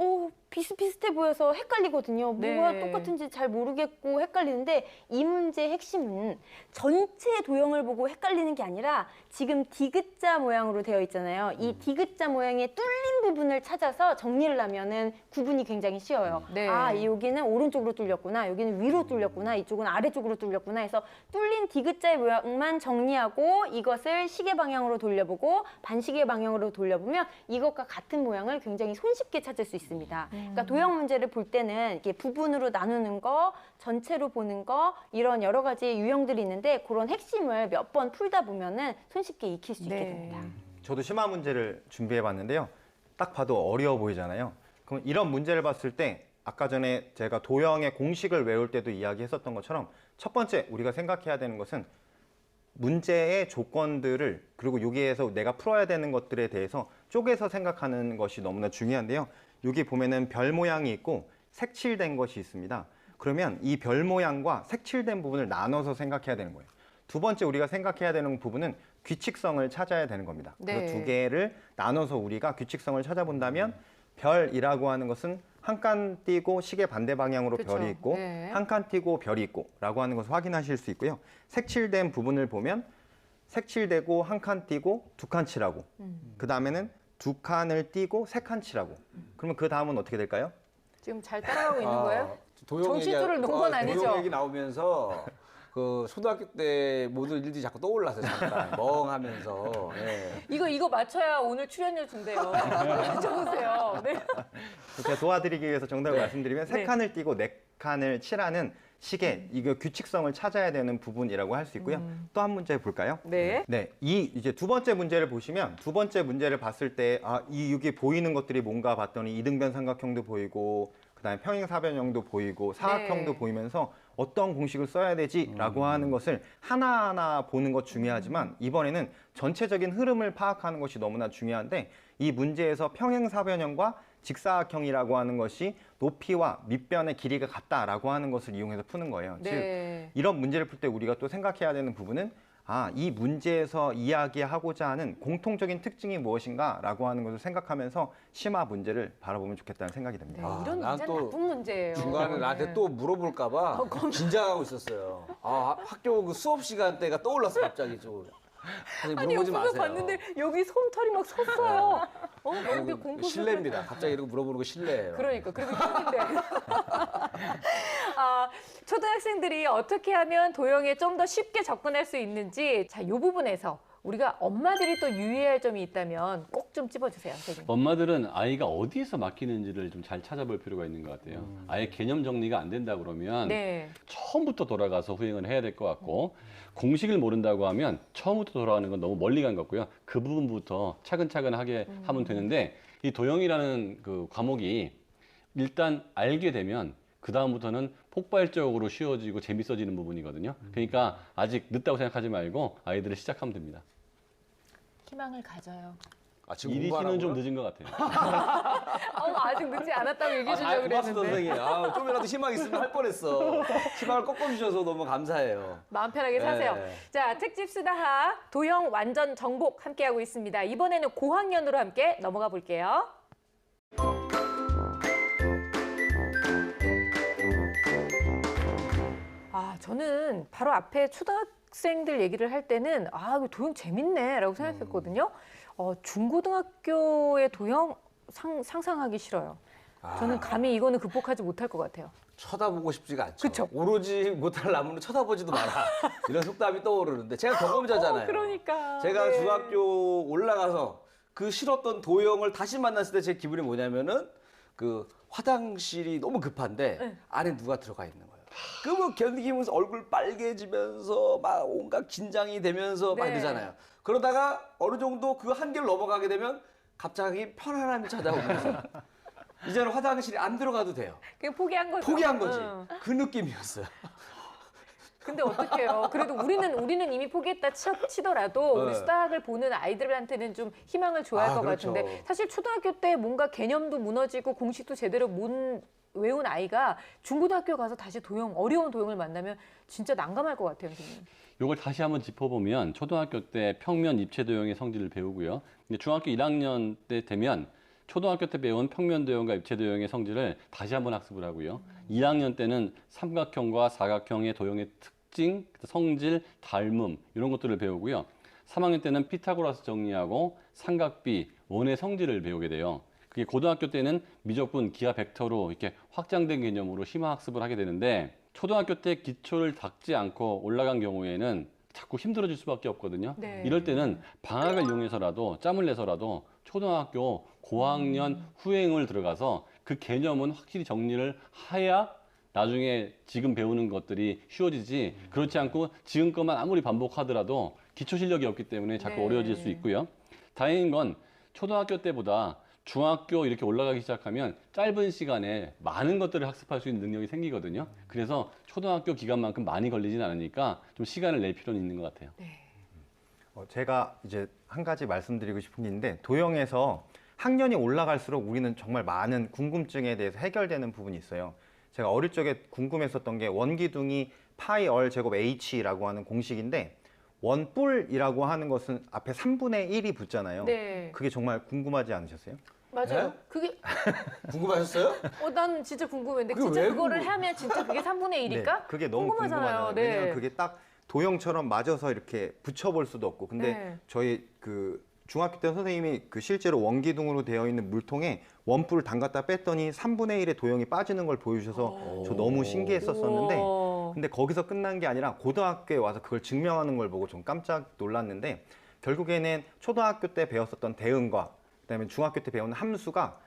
비슷비슷해 보여서 헷갈리거든요. 네. 뭐가 똑같은지 잘 모르겠고 헷갈리는데 이 문제의 핵심은 전체 도형을 보고 헷갈리는 게 아니라 지금 디귿자 모양으로 되어 있잖아요. 이 디귿자 모양의 뚫린 부분을 찾아서 정리를 하면은 구분이 굉장히 쉬워요. 네. 아, 여기는 오른쪽으로 뚫렸구나. 여기는 위로 뚫렸구나. 이쪽은 아래쪽으로 뚫렸구나 해서 뚫린 디귿자의 모양만 정리하고 이것을 시계 방향으로 돌려보고 반시계 방향으로 돌려보면 이것과 같은 모양을 굉장히 손쉽게 찾을 수 있습니다. 그러니까 도형 문제를 볼 때는 이게 부분으로 나누는 거, 전체로 보는 거 이런 여러 가지 유형들이 있는데 그런 핵심을 몇 번 풀다 보면은 손쉽게 익힐 수 있게 네. 됩니다. 저도 심화 문제를 준비해 봤는데요. 딱 봐도 어려워 보이잖아요. 그럼 이런 문제를 봤을 때 아까 전에 제가 도형의 공식을 외울 때도 이야기했었던 것처럼 첫 번째 우리가 생각해야 되는 것은 문제의 조건들을 그리고 여기에서 내가 풀어야 되는 것들에 대해서 쪼개서 생각하는 것이 너무나 중요한데요. 여기 보면은 별 모양이 있고 색칠된 것이 있습니다. 그러면 이 별 모양과 색칠된 부분을 나눠서 생각해야 되는 거예요. 두 번째 우리가 생각해야 되는 부분은 규칙성을 찾아야 되는 겁니다. 네. 그래서 두 개를 나눠서 우리가 규칙성을 찾아본다면 별이라고 하는 것은 한 칸 띄고 시계 반대 방향으로 그쵸. 별이 있고 네. 한 칸 띄고 별이 있고 라고 하는 것을 확인하실 수 있고요. 색칠된 부분을 보면 색칠되고 한 칸 띄고 두 칸 칠하고 그 다음에는 두 칸을 띄고 세 칸 칠하고 그러면 그 다음은 어떻게 될까요? 지금 잘 따라가고 있는 거예요? 도형 정신줄을 놓은 건 아니죠? 도형 얘기 나오면서 그 초등학교 때 모든 일들이 자꾸 떠올라서 잠깐 멍하면서. 예. 이거 맞춰야 오늘 출연료 준대요. 맞춰보세요. 네. 제가 도와드리기 위해서 정답을 말씀드리면 세 네. 칸을 띄고 네 칸을 칠하는 시계 이거 규칙성을 찾아야 되는 부분이라고 할 수 있고요. 또 한 문제 볼까요? 네. 네, 이제 두 번째 문제를 보시면 두 번째 문제를 봤을 때 여기 보이는 것들이 뭔가 봤더니 이등변 삼각형도 보이고 그다음에 평행사변형도 보이고 사각형도 네. 보이면서 어떤 공식을 써야 되지라고 하는 것을 하나하나 보는 것 중요하지만 이번에는 전체적인 흐름을 파악하는 것이 너무나 중요한데 이 문제에서 평행사변형과 직사각형이라고 하는 것이 높이와 밑변의 길이가 같다라고 하는 것을 이용해서 푸는 거예요. 네. 즉 이런 문제를 풀 때 우리가 또 생각해야 되는 부분은 이 문제에서 이야기하고자 하는 공통적인 특징이 무엇인가라고 하는 것을 생각하면면 심화 문제를 바라보면 좋겠다는 생각이 네, 듭니다. 이런 난 문제는 또 나쁜 문제예요. 중간에 나한테 네. 또 물어볼까봐 긴장하고 있었어요. 학교 그 수업 시간 때가 떠올랐어 갑자기 좀. 아니, 아니 물어보지 옆에서 마세요. 봤는데 여기 솜털이 막 섰어요. 너무 공포스럽다. 실례입니다. 갑자기 이렇게 물어보는 거 실례예요. 그러니까 그래도 형인데. 초등학생들이 어떻게 하면 도형에 좀 더 쉽게 접근할 수 있는지 이 부분에서 우리가 엄마들이 또 유의해야 할 점이 있다면 꼭 좀 찝어주세요, 선생님. 엄마들은 아이가 어디에서 막히는지를 좀 잘 찾아볼 필요가 있는 것 같아요. 아예 개념 정리가 안 된다 그러면 네. 처음부터 돌아가서 후행을 해야 될 것 같고 공식을 모른다고 하면 처음부터 돌아가는 건 너무 멀리 간 것 같고요. 그 부분부터 차근차근 하게 하면 되는데 이 도형이라는 그 과목이 일단 알게 되면 그 다음부터는 폭발적으로 쉬워지고 재밌어지는 부분이거든요. 그러니까 아직 늦다고 생각하지 말고 아이들을 시작하면 됩니다. 희망을 가져요. 지금 이리 씨는 좀 늦은 것 같아요. 아직 늦지 않았다고 얘기해 주려고 고맙습니다, 그랬는데. 선생님. 좀이라도 희망 있으면 할 뻔했어. 희망을 꺾어주셔서 너무 감사해요. 마음 편하게 사세요. 네. 자, 특집 수다하 도형 완전 정복 함께하고 있습니다. 이번에는 고학년으로 함께 넘어가 볼게요. 저는 바로 앞에 초등학생들 얘기를 할 때는 이거 도형 재밌네라고 생각했거든요. 중고등학교의 도형 상상하기 싫어요. 저는 감히 이거는 극복하지 못할 것 같아요. 쳐다보고 싶지가 않죠. 그쵸? 오로지 못할 나무는 쳐다보지도 마라. 이런 속담이 떠오르는데 제가 경험자잖아요. 그러니까. 제가 네. 중학교 올라가서 그 싫었던 도형을 다시 만났을 때 제 기분이 뭐냐면은 그 화장실이 너무 급한데 네. 안에 누가 들어가 있는 거예요. 그 뭐 견디면서 얼굴 빨개지면서 막 온갖 긴장이 되면서 막 네. 이러잖아요. 그러다가 어느 정도 그 한계를 넘어가게 되면 갑자기 편안함이 찾아오면서 이제는 화장실에 안 들어가도 돼요. 그냥 포기한 거죠. 포기한 거지. 응. 그 느낌이었어요. 근데 어떡해요. 그래도 우리는 이미 포기했다 치더라도 우리 네. 수학을 보는 아이들한테는 좀 희망을 줘야 할 것 그렇죠. 같은데 사실 초등학교 때 뭔가 개념도 무너지고 공식도 제대로 못 외운 아이가 중고등학교 가서 다시 어려운 도형을 만나면 진짜 난감할 것 같아요, 선생님. 이걸 다시 한번 짚어보면 초등학교 때 평면 입체 도형의 성질을 배우고요. 근데 중학교 1학년 때 되면 초등학교 때 배운 평면 도형과 입체 도형의 성질을 다시 한번 학습을 하고요. 2학년 때는 삼각형과 사각형의 도형의 특징, 성질, 닮음 이런 것들을 배우고요. 3학년 때는 피타고라스 정리하고 삼각비, 원의 성질을 배우게 돼요. 그게 고등학교 때는 미적분, 기하, 벡터로 이렇게 확장된 개념으로 심화 학습을 하게 되는데 초등학교 때 기초를 닦지 않고 올라간 경우에는 자꾸 힘들어질 수밖에 없거든요. 네. 이럴 때는 방학을 이용해서라도 짬을 내서라도 초등학교 고학년 후행을 들어가서 그 개념은 확실히 정리를 해야 나중에 지금 배우는 것들이 쉬워지지 그렇지 않고 지금 것만 아무리 반복하더라도 기초 실력이 없기 때문에 자꾸 네. 어려워질 수 있고요. 다행인 건 초등학교 때보다 중학교 이렇게 올라가기 시작하면 짧은 시간에 많은 것들을 학습할 수 있는 능력이 생기거든요. 그래서 초등학교 기간만큼 많이 걸리진 않으니까 좀 시간을 낼 필요는 있는 것 같아요. 네. 제가 이제 한 가지 말씀드리고 싶은 게 있는데 도형에서 학년이 올라갈수록 우리는 정말 많은 궁금증에 대해서 해결되는 부분이 있어요. 제가 어릴 적에 궁금했었던 게 원기둥이 파이 얼 제곱 h라고 하는 공식인데 원뿔이라고 하는 것은 앞에 3분의 1이 붙잖아요. 네. 그게 정말 궁금하지 않으셨어요? 맞아요. 네? 그게 궁금하셨어요? 난 진짜 궁금했는데 그게 진짜 왜 그거를 궁금- 하면 진짜 그게 3분의 1일까? 네, 그게 너무 궁금하잖아요. 네. 왜냐면 그게 딱 도형처럼 맞아서 이렇게 붙여볼 수도 없고. 근데 네. 저희 그 중학교 때 선생님이 그 실제로 원기둥으로 되어 있는 물통에 원뿔을 담갔다 뺐더니 3분의 1의 도형이 빠지는 걸 보여주셔서 저 너무 신기했었었는데 우와. 근데 거기서 끝난 게 아니라 고등학교에 와서 그걸 증명하는 걸 보고 좀 깜짝 놀랐는데 결국에는 초등학교 때 배웠었던 대응과 그다음에 중학교 때 배운 함수가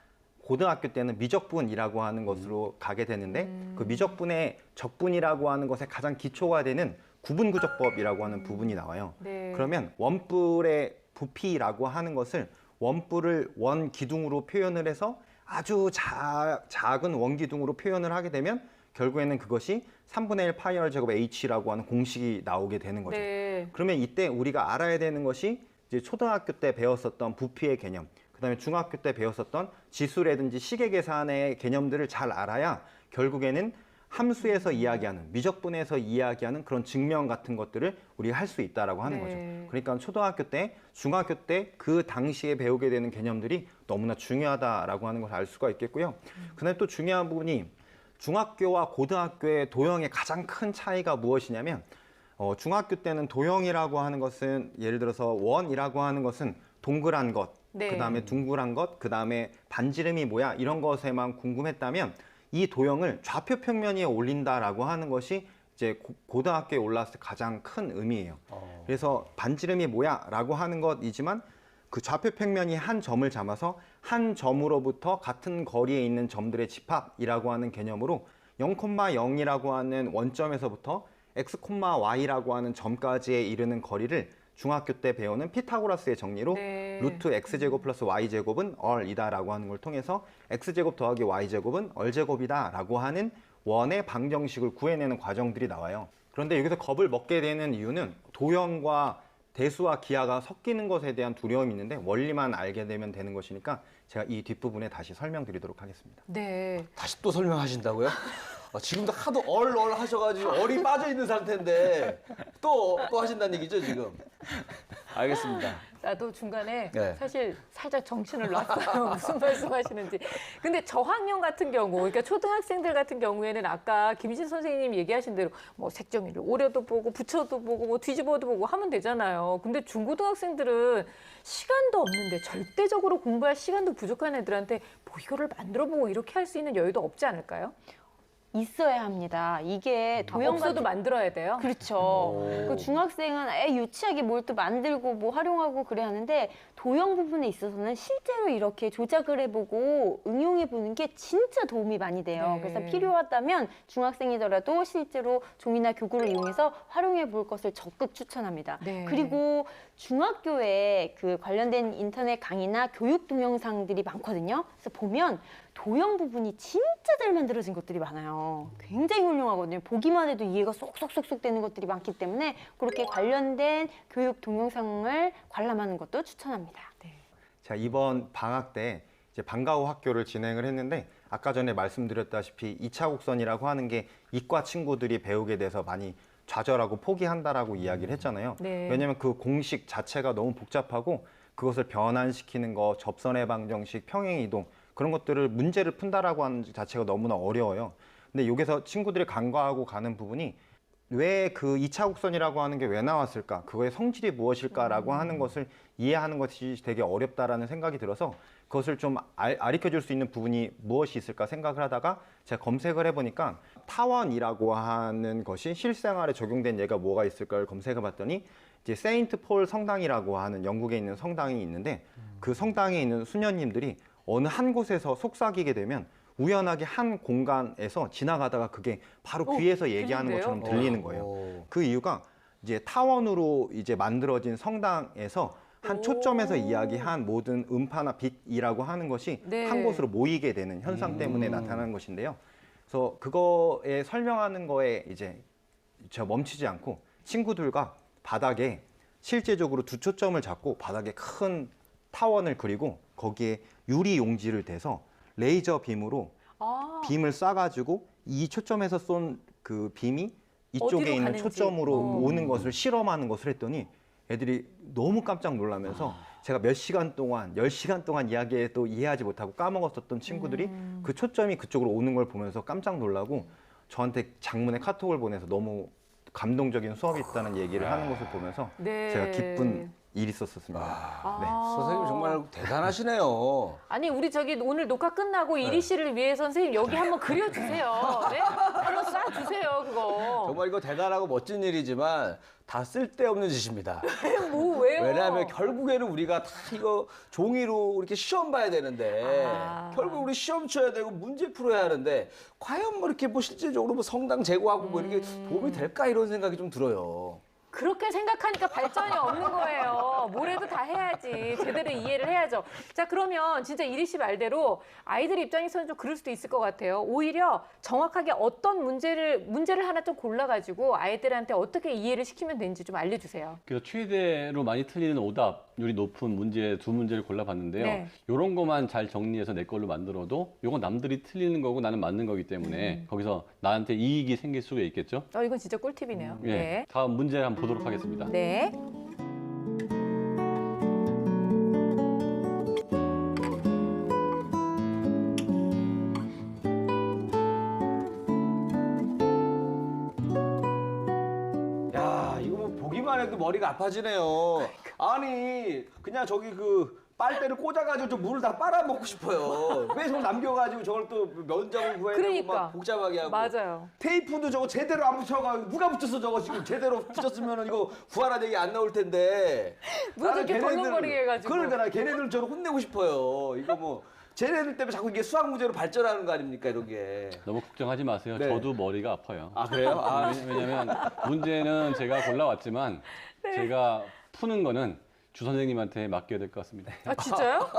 고등학교 때는 미적분이라고 하는 것으로 가게 되는데 그 미적분의 적분이라고 하는 것에 가장 기초가 되는 구분구적법이라고 하는 부분이 나와요. 네. 그러면 원뿔의 부피라고 하는 것을 원뿔을 원기둥으로 표현을 해서 아주 작은 원기둥으로 표현을 하게 되면 결국에는 그것이 3분의 1 파이 r 제곱 h라고 하는 공식이 나오게 되는 거죠. 네. 그러면 이때 우리가 알아야 되는 것이 이제 초등학교 때 배웠었던 부피의 개념, 그다음에 중학교 때 배웠었던 지수라든지 시계 계산의 개념들을 잘 알아야 결국에는 함수에서 이야기하는, 미적분에서 이야기하는 그런 증명 같은 것들을 우리가 할 수 있다라고 하는 거죠. 그러니까 초등학교 때, 중학교 때 그 당시에 배우게 되는 개념들이 너무나 중요하다라고 하는 걸 알 수가 있겠고요. 그다음에 또 중요한 부분이 중학교와 고등학교의 도형의 가장 큰 차이가 무엇이냐면 중학교 때는 도형이라고 하는 것은 예를 들어서 원이라고 하는 것은 동그란 것, 네. 그다음에 둥그란 것, 그다음에 반지름이 뭐야 이런 것에만 궁금했다면 이 도형을 좌표 평면 위에 올린다라고 하는 것이 이제 고등학교에 올랐을 때 가장 큰 의미예요. 그래서 반지름이 뭐야라고 하는 것이지만 그 좌표 평면이 한 점을 잡아서 한 점으로부터 같은 거리에 있는 점들의 집합이라고 하는 개념으로 0,0이라고 하는 원점에서부터 x, y라고 하는 점까지에 이르는 거리를 중학교 때 배우는 피타고라스의 정리로 네. 루트 x제곱 플러스 y제곱은 얼이다라고 하는 걸 통해서 x제곱 더하기 y제곱은 얼제곱이다라고 하는 원의 방정식을 구해내는 과정들이 나와요. 그런데 여기서 겁을 먹게 되는 이유는 도형과 대수와 기하가 섞이는 것에 대한 두려움이 있는데 원리만 알게 되면 되는 것이니까 제가 이 뒷부분에 다시 설명드리도록 하겠습니다. 네. 다시 또 설명하신다고요? 지금도 하도 얼 하셔가지고 얼이 빠져 있는 상태인데 또 하신다는 얘기죠 지금? 알겠습니다. 나도 중간에 네. 사실 살짝 정신을 놨어요. 무슨 말씀하시는지. 근데 저학년 같은 경우, 그러니까 초등학생들 같은 경우에는 아까 김신 선생님 얘기하신 대로 뭐 색종이를 오려도 보고 붙여도 보고 뭐 뒤집어도 보고 하면 되잖아요. 근데 중고등학생들은 시간도 없는데 절대적으로 공부할 시간도 부족한 애들한테 뭐 이거를 만들어 보고 이렇게 할 수 있는 여유도 없지 않을까요? 있어야 합니다. 이게 도형 없어도 같은 만들어야 돼요? 그렇죠. 그 중학생은 유치하게 뭘 또 만들고 뭐 활용하고 그래야 하는데 도형 부분에 있어서는 실제로 이렇게 조작을 해보고 응용해보는 게 진짜 도움이 많이 돼요. 네. 그래서 필요하다면 중학생이더라도 실제로 종이나 교구를 이용해서 활용해볼 것을 적극 추천합니다. 네. 그리고 중학교에 그 관련된 인터넷 강의나 교육 동영상들이 많거든요. 그래서 보면 도형 부분이 진짜 잘 만들어진 것들이 많아요. 굉장히 훌륭하거든요. 보기만 해도 이해가 쏙쏙쏙쏙 되는 것들이 많기 때문에 그렇게 관련된 교육 동영상을 관람하는 것도 추천합니다. 자, 이번 방학 때 이제 방과 후 학교를 진행을 했는데 아까 전에 말씀드렸다시피 2차 곡선이라고 하는 게 이과 친구들이 배우게 돼서 많이 좌절하고 포기한다라고 이야기를 했잖아요. 네. 왜냐하면 그 공식 자체가 너무 복잡하고 그것을 변환시키는 거, 접선의 방정식, 평행 이동 그런 것들을 문제를 푼다라고 하는 자체가 너무나 어려워요. 근데 여기서 친구들이 간과하고 가는 부분이 왜 그 2차 곡선이라고 하는 게 왜 나왔을까? 그거의 성질이 무엇일까라고 하는 것을 이해하는 것이 되게 어렵다라는 생각이 들어서 그것을 좀 가르쳐 줄 수 있는 부분이 무엇이 있을까 생각을 하다가 제가 검색을 해보니까 타원이라고 하는 것이 실생활에 적용된 예가 뭐가 있을까를 검색해 봤더니 이제 세인트 폴 성당이라고 하는 영국에 있는 성당이 있는데 그 성당에 있는 수녀님들이 어느 한 곳에서 속삭이게 되면 우연하게 한 공간에서 지나가다가 그게 바로 귀에서 얘기하는 들린대요? 것처럼 들리는 거예요. 그 이유가 이제 타원으로 이제 만들어진 성당에서 한 초점에서 이야기한 모든 음파나 빛이라고 하는 것이 네. 한 곳으로 모이게 되는 현상 때문에 나타나는 것인데요. 그래서 그거에 설명하는 거에 이제 제가 멈추지 않고 친구들과 바닥에 실제적으로 두 초점을 잡고 바닥에 큰 타원을 그리고 거기에 유리 용지를 대서 레이저 빔으로 아, 빔을 쏴가지고 이 초점에서 쏜 그 빔이 어디로 이쪽에 있는 가는지. 초점으로 오는 것을 실험하는 것을 했더니 애들이 너무 깜짝 놀라면서 제가 몇 시간 동안, 10시간 동안 이야기해도 이해하지 못하고 까먹었었던 친구들이 그 초점이 그쪽으로 오는 걸 보면서 깜짝 놀라고 저한테 장문의 카톡을 보내서 너무 감동적인 수업이 있다는 얘기를 하는 것을 보면서 네. 제가 기쁜 일이 있었습니다. 아. 선생님 정말 대단하시네요. 아니 우리 저기 오늘 녹화 끝나고 이리 씨를 위해 선생님 여기 한번 그려주세요. 네? 한번 쏴주세요 그거. 정말 이거 대단하고 멋진 일이지만 다 쓸데없는 짓입니다. 뭐 왜요? 왜냐하면 결국에는 우리가 다 이거 종이로 이렇게 시험 봐야 되는데 아. 결국 우리 시험 쳐야 되고 문제 풀어야 하는데 과연 뭐 이렇게 뭐 실질적으로 뭐 성당 제거하고 뭐 이렇게 도움이 될까 이런 생각이 좀 들어요. 그렇게 생각하니까 발전이 없는 거예요. 뭐래도 다 해야지. 제대로 이해를 해야죠. 자, 그러면 진짜 이리 씨 말대로 아이들 입장에서는 좀 그럴 수도 있을 것 같아요. 오히려 정확하게 어떤 문제를 하나 좀 골라가지고 아이들한테 어떻게 이해를 시키면 되는지 좀 알려주세요. 그래서 최대로 많이 틀리는 오답률이 높은 문제 두 문제를 골라봤는데요. 네. 이런 것만 잘 정리해서 내 걸로 만들어도 이건 남들이 틀리는 거고 나는 맞는 거기 때문에 거기서 나한테 이익이 생길 수가 있겠죠. 이건 진짜 꿀팁이네요. 예. 네. 다음 문제 한번 보도록 하겠습니다. 네. 야, 이거 뭐 보기만 해도 머리가 아파지네요. 아니, 그냥 저기 그 빨대를 꽂아가지고 좀 물을 다 빨아먹고 싶어요. 왜 저걸 남겨가지고 저걸 또 면적을 구해야 되고 그러니까. 막 복잡하게 하고. 맞아요. 테이프도 저거 제대로 안 붙여가지고 누가 붙였어 저거 지금 제대로 붙였으면은 이거 구하라 얘기 안 나올 텐데. 뭐 나는 저렇게 덜렁거리게 해가지고. 그러니까 나 걔네들 저를 혼내고 싶어요. 이거 뭐 쟤네들 때문에 자꾸 이게 수학 문제로 발전하는 거 아닙니까 이런 게. 너무 걱정하지 마세요. 네. 저도 머리가 아파요. 아 그래요? 아, 왜냐면 문제는 제가 골라왔지만 제가 푸는 거는 주 선생님한테 맡겨야 될 것 같습니다. 아, 진짜요?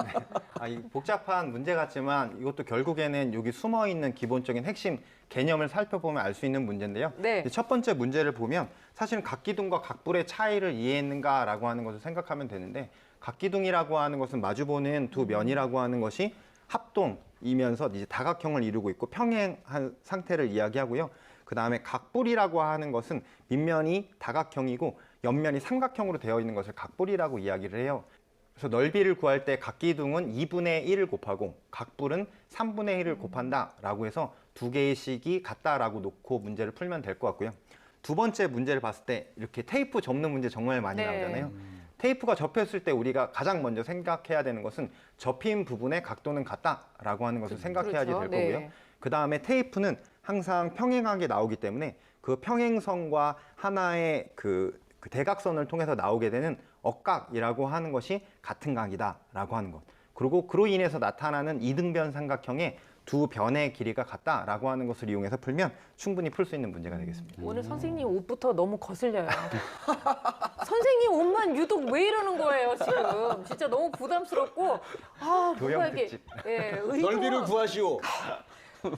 이 복잡한 문제 같지만 이것도 결국에는 여기 숨어 있는 기본적인 핵심 개념을 살펴보면 알 수 있는 문제인데요. 네. 첫 번째 문제를 보면 사실은 각기둥과 각불의 차이를 이해했는가라고 하는 것을 생각하면 되는데 각기둥이라고 하는 것은 마주보는 두 면이라고 하는 것이 합동이면서 이제 다각형을 이루고 있고 평행한 상태를 이야기하고요. 그 다음에 각불이라고 하는 것은 밑면이 다각형이고 옆면이 삼각형으로 되어 있는 것을 각불이라고 이야기를 해요. 그래서 넓이를 구할 때 각기둥은 2분의 1을 곱하고 각불은 3분의 1을 곱한다라고 해서 두 개의 식이 같다라고 놓고 문제를 풀면 될 것 같고요. 두 번째 문제를 봤을 때 이렇게 테이프 접는 문제 정말 많이 네. 나오잖아요. 테이프가 접혔을 때 우리가 가장 먼저 생각해야 되는 것은 접힌 부분의 각도는 같다라고 하는 것을 생각해야지 그렇죠. 될 거고요. 네. 그 다음에 테이프는 항상 평행하게 나오기 때문에 그 평행선과 하나의 그 대각선을 통해서 나오게 되는 억각이라고 하는 것이 같은 각이다라고 하는 것. 그리고 그로 인해서 나타나는 이등변 삼각형의 두 변의 길이가 같다라고 하는 것을 이용해서 풀면 충분히 풀 수 있는 문제가 되겠습니다. 오늘 선생님 옷부터 너무 거슬려요. 선생님 옷만 유독 왜 이러는 거예요, 지금. 진짜 너무 부담스럽고. 뭔가 도형 이게. 특집. 예, 넓이를 구하시오.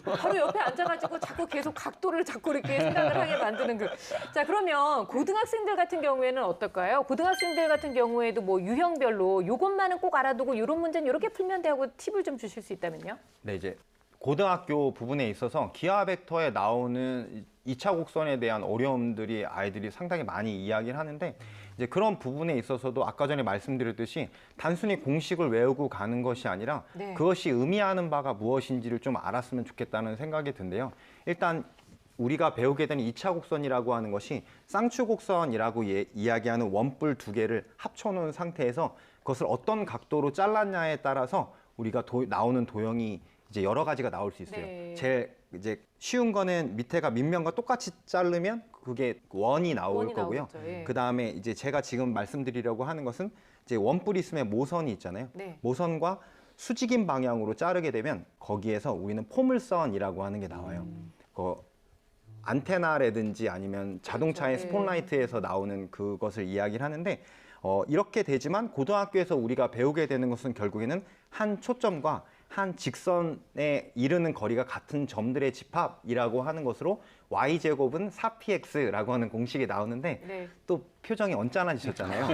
바로 옆에 앉아가지고 자꾸 계속 각도를 자꾸 이렇게 생각을 하게 만드는 그. 자, 그러면 고등학생들 같은 경우에는 어떨까요? 고등학생들 같은 경우에도 뭐 유형별로 요것만은 꼭 알아두고 이런 문제는 이렇게 풀면 돼 하고 팁을 좀 주실 수 있다면요? 네, 이제 고등학교 부분에 있어서 기하 벡터에 나오는 2차 곡선에 대한 어려움들이 아이들이 상당히 많이 이야기를 하는데 이제 그런 부분에 있어서도 아까 전에 말씀드렸듯이 단순히 공식을 외우고 가는 것이 아니라 네. 그것이 의미하는 바가 무엇인지를 좀 알았으면 좋겠다는 생각이 든데요. 일단 우리가 배우게 되는 2차 곡선이라고 하는 것이 쌍추곡선이라고 이야기하는 원뿔 두 개를 합쳐놓은 상태에서 그것을 어떤 각도로 잘랐냐에 따라서 우리가 나오는 도형이 이제 여러 가지가 나올 수 있어요. 네. 제일 이제 쉬운 거는 밑에가 밑면과 똑같이 자르면 그게 원이 나올 원이 거고요. 나오겠죠, 예. 그 다음에 이제 제가 지금 말씀드리려고 하는 것은 이제 원뿔이 있으면 모선이 있잖아요. 네. 모선과 수직인 방향으로 자르게 되면 거기에서 우리는 포물선이라고 하는 게 나와요. 그 안테나라든지 아니면 자동차의 그렇죠. 예. 스폰라이트에서 나오는 그것을 이야기를 하는데 이렇게 되지만 고등학교에서 우리가 배우게 되는 것은 결국에는 한 초점과 한 직선에 이르는 거리가 같은 점들의 집합이라고 하는 것으로 y제곱은 4px라고 하는 공식이 나오는데 네. 또 표정이 언짢아지셨잖아요.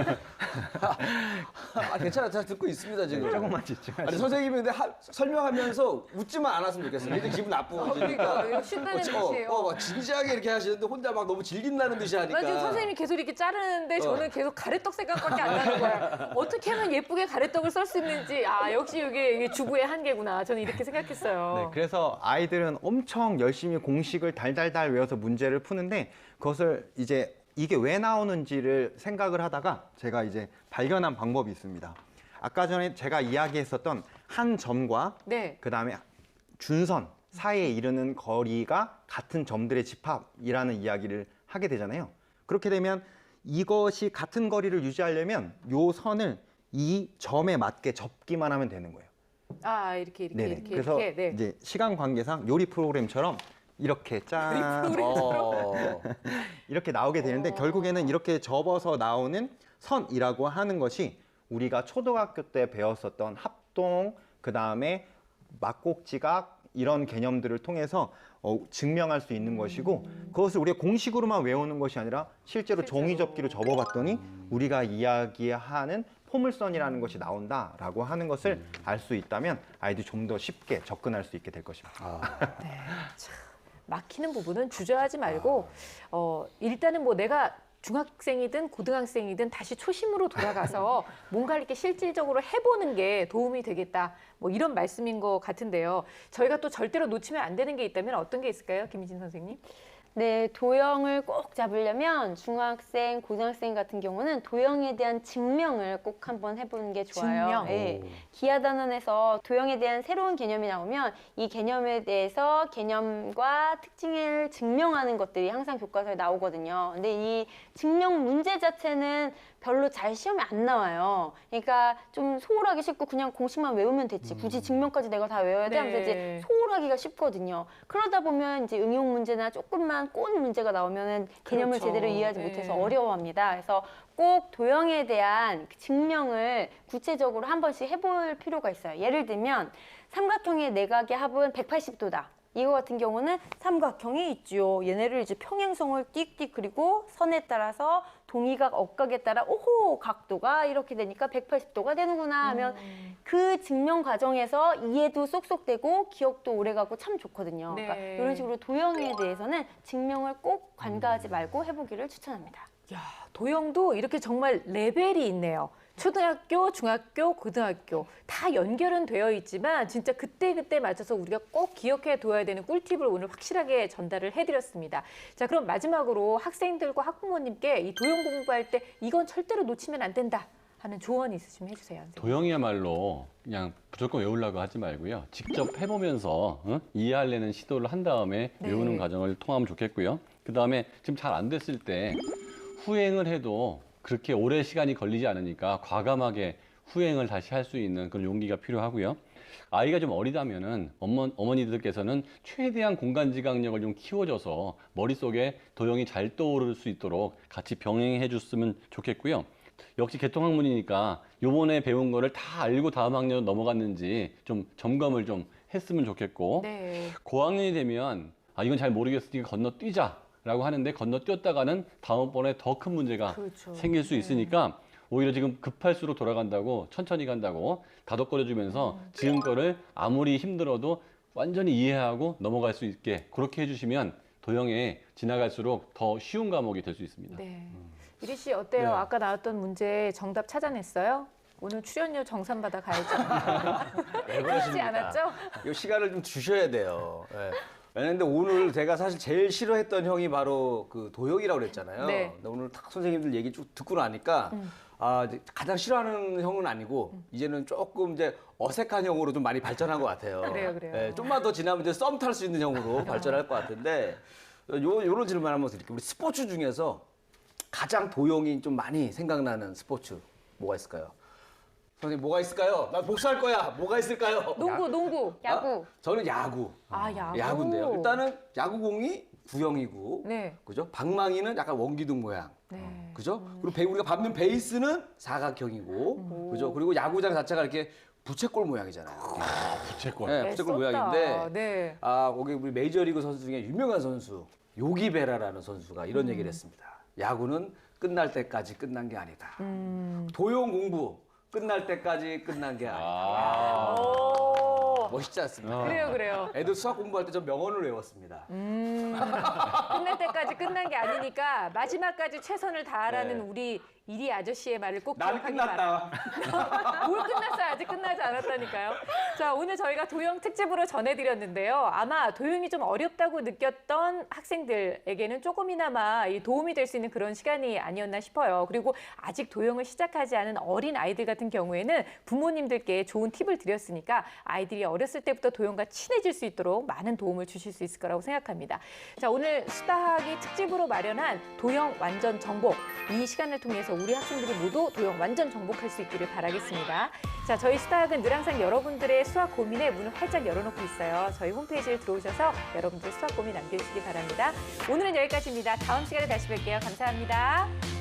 괜찮아, 잘 듣고 있습니다 지금. 조금만 집중하시죠. 아니 선생님이 근데 설명하면서 웃지만 않았으면 좋겠어요. 근데 기분 나쁘니까. 이거 신나는 듯이에요. 막 진지하게 이렇게 하시는데 혼자 막 너무 즐긴다는 듯이 하니까. 나 지금 선생님이 계속 이렇게 자르는데 저는 계속 가래떡 생각밖에 안 나는 거예요. 어떻게 하면 예쁘게 가래떡을 썰 수 있는지 역시 이게 주부의 한계구나. 저는 이렇게 생각했어요. 네, 그래서 아이들은 엄청 열심히 공식을 달달달 외워서 문제를 푸는데 그것을 이제 이게 왜 나오는지를 생각을 하다가 제가 이제 발견한 방법이 있습니다. 아까 전에 제가 이야기했었던 한 점과 네. 그다음에 준선 사이에 이르는 거리가 같은 점들의 집합이라는 이야기를 하게 되잖아요. 그렇게 되면 이것이 같은 거리를 유지하려면 요 선을 이 점에 맞게 접기만 하면 되는 거예요. 이렇게 네네. 이렇게 그래서 이렇게. 네. 이제 시간 관계상 요리 프로그램처럼 이렇게 짠 어. 이렇게 나오게 되는데 결국에는 이렇게 접어서 나오는 선이라고 하는 것이 우리가 초등학교 때 배웠었던 합동, 그 다음에 막곡지각 이런 개념들을 통해서 증명할 수 있는 것이고 그것을 우리가 공식으로만 외우는 것이 아니라 실제로 종이접기로 접어봤더니 우리가 이야기하는 포물선이라는 것이 나온다라고 하는 것을 알 수 있다면 아이들이 좀 더 쉽게 접근할 수 있게 될 것입니다. 네. 참, 막히는 부분은 주저하지 말고 일단은 뭐 내가 중학생이든 고등학생이든 다시 초심으로 돌아가서 뭔가 이렇게 실질적으로 해보는 게 도움이 되겠다. 뭐 이런 말씀인 것 같은데요. 저희가 또 절대로 놓치면 안 되는 게 있다면 어떤 게 있을까요, 김희진 선생님? 네, 도형을 꼭 잡으려면 중학생, 고등학생 같은 경우는 도형에 대한 증명을 꼭 한번 해보는 게 좋아요. 증명? 네, 기하단원에서 도형에 대한 새로운 개념이 나오면 이 개념에 대해서 개념과 특징을 증명하는 것들이 항상 교과서에 나오거든요. 근데 이 증명 문제 자체는 별로 잘 시험에 안 나와요. 그러니까 좀 소홀하기 쉽고 그냥 공식만 외우면 됐지. 굳이 증명까지 내가 다 외워야 돼 하면서 이제 소홀하기가 쉽거든요. 그러다 보면 이제 응용 문제나 조금만 꼬는 문제가 나오면은 개념을 그렇죠. 제대로 이해하지 네. 못해서 어려워합니다. 그래서 꼭 도형에 대한 증명을 구체적으로 한 번씩 해볼 필요가 있어요. 예를 들면 삼각형의 내각의 합은 180도다. 이거 같은 경우는 삼각형이 있죠. 얘네를 이제 평행선을 띡띡 그리고 선에 따라서 동의각, 억각에 따라 오호 각도가 이렇게 되니까 180도가 되는구나 하면 그 증명 과정에서 이해도 쏙쏙 되고 기억도 오래가고 참 좋거든요. 네. 그러니까 이런 식으로 도형에 대해서는 증명을 꼭 관가하지 말고 해보기를 추천합니다. 야, 도형도 이렇게 정말 레벨이 있네요. 초등학교, 중학교, 고등학교 다 연결은 되어 있지만 진짜 그때그때 맞춰서 우리가 꼭 기억해 둬야 되는 꿀팁을 오늘 확실하게 전달을 해드렸습니다. 자, 그럼 마지막으로 학생들과 학부모님께 이 도형 공부할 때 이건 절대로 놓치면 안 된다 하는 조언이 있으시면 해주세요. 선생님. 도형이야말로 그냥 무조건 외우려고 하지 말고요. 직접 해보면서 이해하려는 시도를 한 다음에 네. 외우는 과정을 통하면 좋겠고요. 그 다음에 지금 잘 안 됐을 때 후행을 해도 그렇게 오래 시간이 걸리지 않으니까 과감하게 후행을 다시 할 수 있는 그런 용기가 필요하고요. 아이가 좀 어리다면은 어머니들께서는 최대한 공간지각력을 좀 키워줘서 머릿속에 도형이 잘 떠오를 수 있도록 같이 병행해 줬으면 좋겠고요. 역시 개통학문이니까 요번에 배운 거를 다 알고 다음 학년 넘어갔는지 좀 점검을 좀 했으면 좋겠고 네. 고학년이 되면 이건 잘 모르겠으니까 건너뛰자 라고 하는데 건너뛰었다가는 다음번에 더 큰 문제가 그렇죠. 생길 수 있으니까 오히려 지금 급할수록 돌아간다고 천천히 간다고 다독거려주면서 지금 거를 아무리 힘들어도 완전히 이해하고 넘어갈 수 있게 그렇게 해주시면 도형에 지나갈수록 더 쉬운 과목이 될 수 있습니다. 네. 이리 씨 어때요? 네. 아까 나왔던 문제 정답 찾아냈어요? 오늘 출연료 정산받아 가야죠. 왜 그렇지 않았죠? 이 시간을 좀 주셔야 돼요. 예. 왜냐는데 오늘 제가 사실 제일 싫어했던 형이 바로 그 도형이라고 그랬잖아요. 네. 근데 오늘 딱 선생님들 얘기 쭉 듣고 나니까 이제 가장 싫어하는 형은 아니고 이제는 조금 이제 어색한 형으로 좀 많이 발전한 것 같아요. 그래요. 예, 좀만 더 지나면 이제 썸 탈 수 있는 형으로 발전할 것 같은데 요런 질문 한번 드릴게요. 우리 스포츠 중에서 가장 도형이 좀 많이 생각나는 스포츠 뭐가 있을까요? 선생님 뭐가 있을까요? 나 복수할 거야. 뭐가 있을까요? 농구. 야구. 저는 야구. 아, 야구. 야구인데요. 일단은 야구공이 구형이고, 네. 그죠? 방망이는 약간 원기둥 모양, 네. 그죠? 그리고 우리가 밟는 베이스는 사각형이고, 그죠? 그리고 야구장 자체가 이렇게 부채꼴 모양이잖아요. 부채꼴. 네, 부채꼴 썼다. 모양인데, 네. 거기 우리 메이저리그 선수 중에 유명한 선수 요기 베라라는 선수가 이런 얘기를 했습니다. 야구는 끝날 때까지 끝난 게 아니다. 도형 공부 끝날 때까지 끝난 게 아니다. 오. 멋있지 않습니까? 그래요. 애들 수학 공부할 때 저 명언을 외웠습니다. 끝날 때까지 끝난 게 아니니까 마지막까지 최선을 다하라는 네. 우리 이리 아저씨의 말을 꼭 나는 기억하기 바랍니다. 끝났다. 뭘 끝났어요? 아직 끝나지 않았다니까요. 자, 오늘 저희가 도형 특집으로 전해드렸는데요. 아마 도형이 좀 어렵다고 느꼈던 학생들에게는 조금이나마 이 도움이 될 수 있는 그런 시간이 아니었나 싶어요. 그리고 아직 도형을 시작하지 않은 어린 아이들 같은 경우에는 부모님들께 좋은 팁을 드렸으니까 아이들이 어렸을 때부터 도형과 친해질 수 있도록 많은 도움을 주실 수 있을 거라고 생각합니다. 자, 오늘 수다하기 특집으로 마련한 도형 완전 정복 이 시간을 통해서 우리 학생들이 모두 도형 완전 정복할 수 있기를 바라겠습니다. 자, 저희 수다학은 늘 항상 여러분들의 수학 고민에 문을 활짝 열어놓고 있어요. 저희 홈페이지를 들어오셔서 여러분들 수학 고민 남겨주시기 바랍니다. 오늘은 여기까지입니다. 다음 시간에 다시 뵐게요. 감사합니다.